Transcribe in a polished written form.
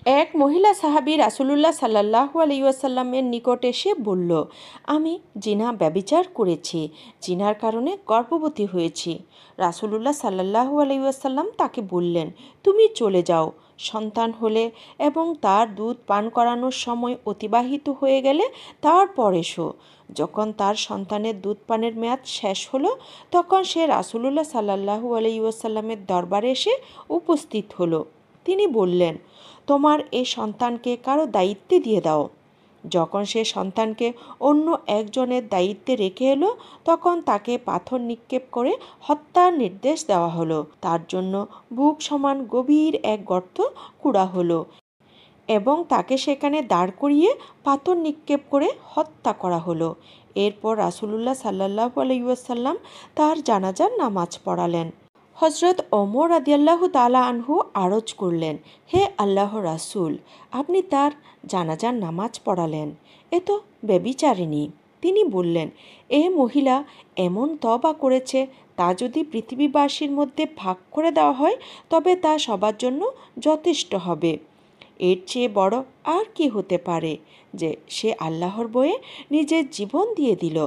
এক মহিলা সাহাবী রাসূলুল্লাহ সাল্লাল্লাহু আলাইহি ওয়াসাল্লামের নিকট এসে বলল, আমি জিনা ব্যভিচার করেছি, জিনার কারণে গর্ভবতী হয়েছি। রাসূলুল্লাহ সাল্লাল্লাহু আলাইহি ওয়াসাল্লাম তাকে বললেন, তুমি চলে যাও, সন্তান হলে এবং তার দুধ পান করানোর সময় অতিবাহিত হয়ে গেলে তারপর এসো। যখন তার সন্তানের দুধ পানের মেয়াদ শেষ হলো, তখন সে রাসূলুল্লাহ সাল্লাল্লাহু আলাইহি ওয়াসাল্লামের দরবারে এসে উপস্থিত হলো। তিনি বললেন, তোমার এই সন্তানকে কারো দায়িত্বে দিয়ে দাও। যখন সে সন্তানকে অন্য একজনের দায়িত্বে রেখে এলো, তখন তাকে পাথর নিক্ষেপ করে হত্যার নির্দেশ দেওয়া হলো। তার জন্য বুক সমান গভীর এক গর্ত কুড়া হলো এবং তাকে সেখানে দাঁড় করিয়ে পাথর নিক্ষেপ করে হত্যা করা হলো। এরপর রাসূলুল্লাহ সাল্লাল্লাহু আলাইহি ওয়াসাল্লাম তার জানাজার নামাজ পড়ালেন। হজরত ওমর রাদিয়াল্লাহু তাআলা আনহু আরজ করলেন, হে আল্লাহর রাসূল, আপনি তার জানাজার নামাজ পড়ালেন, এ তো ব্যভিচারিণী। তিনি বললেন, এ মহিলা এমন তওবা করেছে, তা যদি পৃথিবীবাসীর মধ্যে ভাগ করে দেওয়া হয় তবে তা সবার জন্য যথেষ্ট হবে। এর চেয়ে বড় আর কি হতে পারে যে সে আল্লাহর ভয়ে নিজের জীবন দিয়ে দিল।